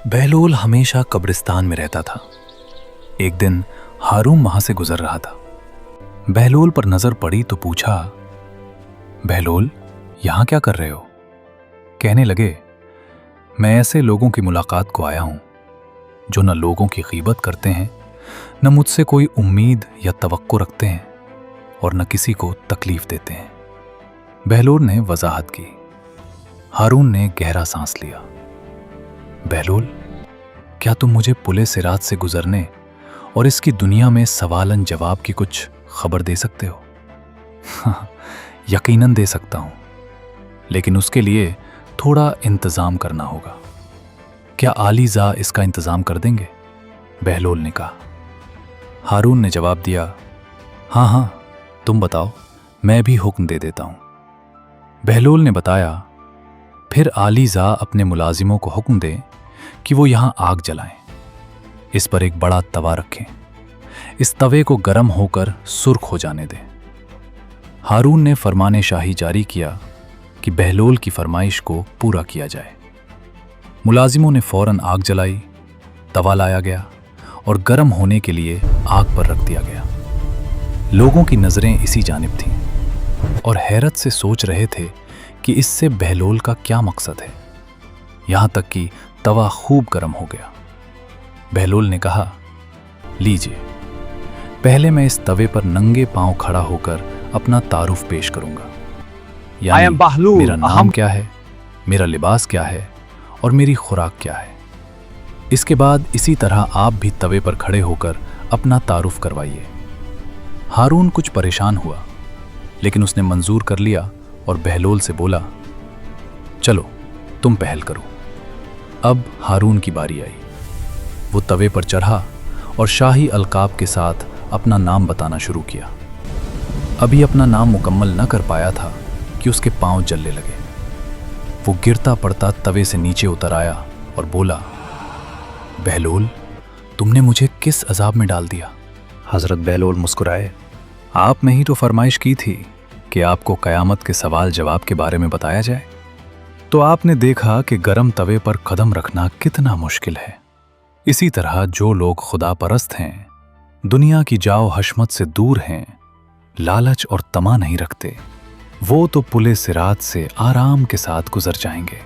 बहलोल हमेशा कब्रिस्तान में रहता था। एक दिन हारून वहां से गुजर रहा था। बहलोल पर नजर पड़ी तो पूछा, बहलोल, यहां क्या कर रहे हो? कहने लगे, मैं ऐसे लोगों की मुलाकात को आया हूं जो न लोगों की गीबत करते हैं, न मुझसे कोई उम्मीद या तवक्को रखते हैं और न किसी को तकलीफ देते हैं। बहलोल ने वजाहत की। हारून ने गहरा सांस लिया। बहलोल, क्या तुम मुझे पुले सिरात से गुजरने और इसकी दुनिया में सवालन जवाब की कुछ खबर दे सकते हो? यकीनन दे सकता हूं, लेकिन उसके लिए थोड़ा इंतजाम करना होगा। क्या आलीजा इसका इंतजाम कर देंगे? बहलोल ने कहा। हारून ने जवाब दिया, हाँ हाँ, तुम बताओ, मैं भी हुक्म दे देता हूं। बहलोल ने बताया, फिर आलीजा अपने मुलाजिमों को हुक्म दे कि वो यहां आग जलाएं। इस पर एक बड़ा तवा रखें। इस तवे को गर्म होकर सुर्ख हो जाने दें। हारून ने फरमाने शाही जारी किया कि बहलोल की फरमाइश को पूरा किया जाए। मुलाजिमों ने फौरन आग जलाई, तवा लाया गया और गर्म होने के लिए आग पर रख दिया गया। लोगों की नजरें इसी जानिब थीं और हैरत से सोच रहे थे कि इससे बहलोल का क्या मकसद है। यहां तक कि तवा खूब गर्म हो गया। बहलोल ने कहा, लीजिए, पहले मैं इस तवे पर नंगे पांव खड़ा होकर अपना तारुफ पेश करूंगा, यानी मेरा नाम क्या है, मेरा लिबास क्या है और मेरी खुराक क्या है। इसके बाद इसी तरह आप भी तवे पर खड़े होकर अपना तारुफ करवाइए। हारून कुछ परेशान हुआ, लेकिन उसने मंजूर कर लिया और बहलोल से बोला, चलो तुम पहल करो। अब हारून की बारी आई। वो तवे पर चढ़ा और शाही अलकाब के साथ अपना नाम बताना शुरू किया। अभी अपना नाम मुकम्मल न कर पाया था कि उसके पांव जलने लगे। वो गिरता पड़ता तवे से नीचे उतर आया और बोला, बहलोल, तुमने मुझे किस अजाब में डाल दिया? हजरत बहलोल मुस्कुराए। आप में ही तो फरमाइश की थी कि आपको कयामत के सवाल जवाब के बारे में बताया जाए, तो आपने देखा कि गरम तवे पर कदम रखना कितना मुश्किल है। इसी तरह जो लोग खुदा परस्त हैं, दुनिया की जाओ हशमत से दूर हैं, लालच और तमा नहीं रखते, वो तो पुले सिरात से आराम के साथ गुजर जाएंगे।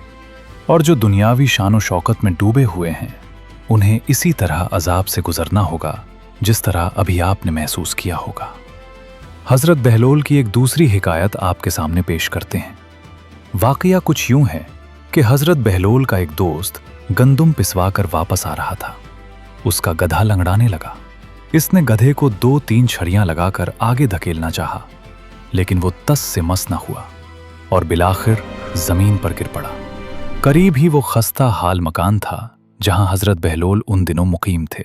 और जो दुनियावी शानो शौकत में डूबे हुए हैं, उन्हें इसी तरह अजाब से गुजरना होगा जिस तरह अभी आपने महसूस किया होगा। हजरत बहलोल की एक दूसरी हिकायत आपके सामने पेश करते हैं। वाकया कुछ यूं है कि हजरत बहलोल का एक दोस्त गंदुम पिसवा कर वापस आ रहा था। उसका गधा लंगड़ाने लगा। इसने गधे को 2-3 छड़ियां लगाकर आगे धकेलना चाहा, लेकिन वो तस से मस न हुआ और बिलाखिर जमीन पर गिर पड़ा। करीब ही वो खस्ता हाल मकान था जहां हजरत बहलोल उन दिनों मुकीम थे।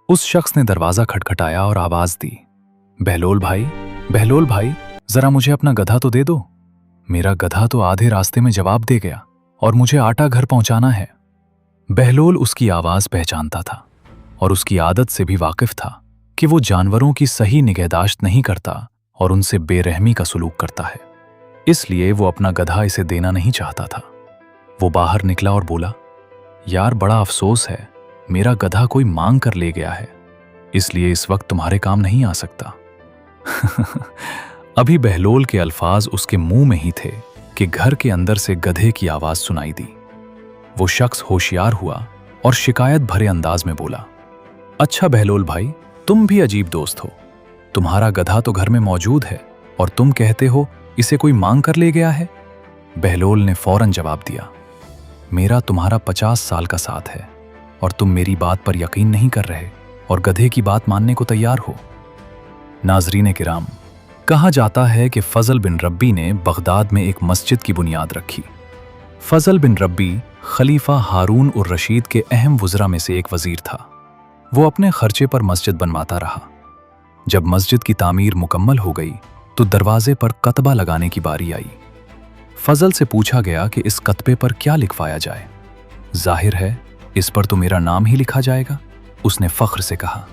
उस शख्स ने दरवाजा खटखटाया और आवाज दी, बहलोल भाई, जरा मुझे अपना गधा तो दे दो। मेरा गधा तो आधे रास्ते में जवाब दे गया और मुझे आटा घर पहुंचाना है। बहलोल उसकी आवाज पहचानता था और उसकी आदत से भी वाकिफ था कि वो जानवरों की सही निगहदाश्त नहीं करता और उनसे बेरहमी का सलूक करता है। इसलिए वो अपना गधा इसे देना नहीं चाहता था। वो बाहर निकला और बोला, यार, बड़ा अफसोस है, मेरा गधा कोई मांग कर ले गया है, इसलिए इस वक्त तुम्हारे काम नहीं आ सकता। अभी बहलोल के अल्फाज उसके मुंह में ही थे कि घर के अंदर से गधे की आवाज सुनाई दी। वो शख्स होशियार हुआ और शिकायत भरे अंदाज में बोला, अच्छा बहलोल भाई, तुम भी अजीब दोस्त हो। तुम्हारा गधा तो घर में मौजूद है और तुम कहते हो इसे कोई मांग कर ले गया है। बहलोल ने फौरन जवाब दिया, मेरा तुम्हारा 50 साल का साथ है और तुम मेरी बात पर यकीन नहीं कर रहे और गधे की बात मानने को तैयार हो। नाजरीन किराम, कहा जाता है कि फजल बिन रब्बी ने बगदाद में एक मस्जिद की बुनियाद रखी। फजल बिन रब्बी खलीफा हारून उर रशीद के अहम वज़रा में से एक वजीर था। वो अपने खर्चे पर मस्जिद बनवाता रहा। जब मस्जिद की तामीर मुकम्मल हो गई तो दरवाजे पर कतबा लगाने की बारी आई। फजल से पूछा गया कि इस कतबे पर क्या लिखवाया जाए। जाहिर है इस पर तो मेरा नाम ही लिखा जाएगा, उसने फख्र से कहा।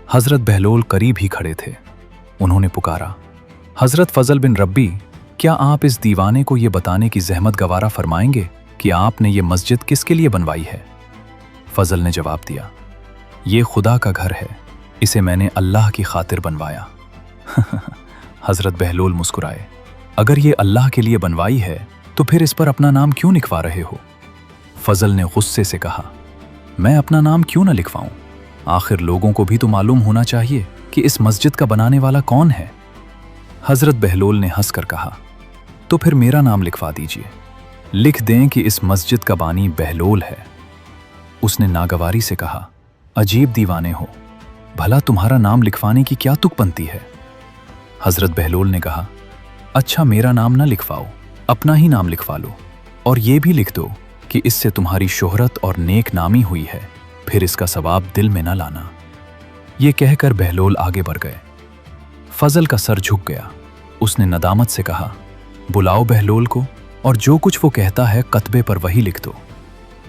हजरत बहलोल करीब ही खड़े थे। उन्होंने पुकारा, हजरत फजल बिन रब्बी, क्या आप इस दीवाने को ये बताने की जहमत गवारा फरमाएंगे कि आपने ये मस्जिद किसके लिए बनवाई है? फजल ने जवाब दिया, ये खुदा का घर है, इसे मैंने अल्लाह की खातिर बनवाया। हजरत बहलोल मुस्कुराए, अगर ये अल्लाह के लिए बनवाई है तो फिर इस पर अपना नाम क्यों लिखवा रहे हो? फजल ने गुस्से से कहा, मैं अपना नाम क्यों ना लिखवाऊं? आखिर लोगों को भी तो मालूम होना चाहिए कि इस मस्जिद का बनाने वाला कौन है। हजरत बहलोल ने हंसकर कहा, तो फिर मेरा नाम लिखवा दीजिए, लिख दें कि इस मस्जिद का बानी बहलोल है। उसने नागवारी से कहा, अजीब दीवाने हो, भला तुम्हारा नाम लिखवाने की क्या तुक बनती है? हजरत बहलोल ने कहा, अच्छा मेरा नाम ना लिखवाओ, अपना ही नाम लिखवा लो, और ये भी लिख दो कि इससे तुम्हारी शोहरत और नेक नामी हुई है, फिर इसका सवाब दिल में ना लाना। ये कहकर बहलोल आगे बढ़ गए। फजल का सर झुक गया। उसने नदामत से कहा, बुलाओ बहलोल को और जो कुछ वो कहता है कतबे पर वही लिख दो।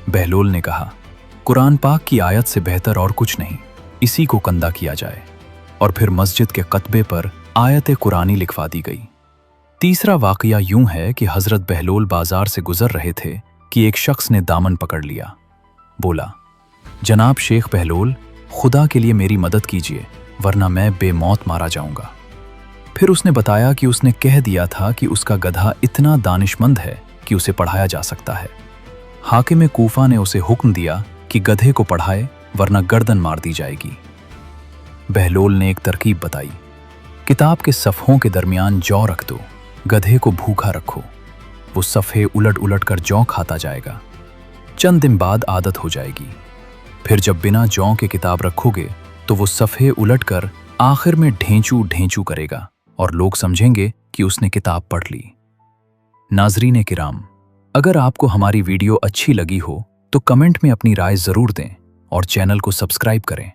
बहलोल ने कहा, कुरान पाक की आयत से बेहतर और कुछ नहीं, इसी को कंदा किया जाए। और फिर मस्जिद के कतबे पर आयत कुरानी लिखवा दी गई। तीसरा वाकया यूं है कि हजरत बहलोल बाजार से गुजर रहे थे कि एक शख्स ने दामन पकड़ लिया। बोला, जनाब शेख बहलोल, खुदा के लिए मेरी मदद कीजिए, वरना मैं बेमौत मारा जाऊंगा। फिर उसने बताया कि उसने कह दिया था कि उसका गधा इतना दानिशमंद है कि उसे पढ़ाया जा सकता है। हाकिम कूफा ने उसे हुक्म दिया कि गधे को पढ़ाए, वरना गर्दन मार दी जाएगी। बहलोल ने एक तरकीब बताई, किताब के सफ़हों के दरमियान जौ रख दो, गधे को भूखा रखो, वो सफ़े उलट उलट कर जौ खाता जाएगा। चंद दिन बाद आदत हो जाएगी। फिर जब बिना जौ के किताब रखोगे तो वो सफ़े उलट कर आखिर में ढेंचू ढेंचू करेगा और लोग समझेंगे कि उसने किताब पढ़ ली। नाज़रीन किराम, अगर आपको हमारी वीडियो अच्छी लगी हो तो कमेंट में अपनी राय ज़रूर दें और चैनल को सब्सक्राइब करें।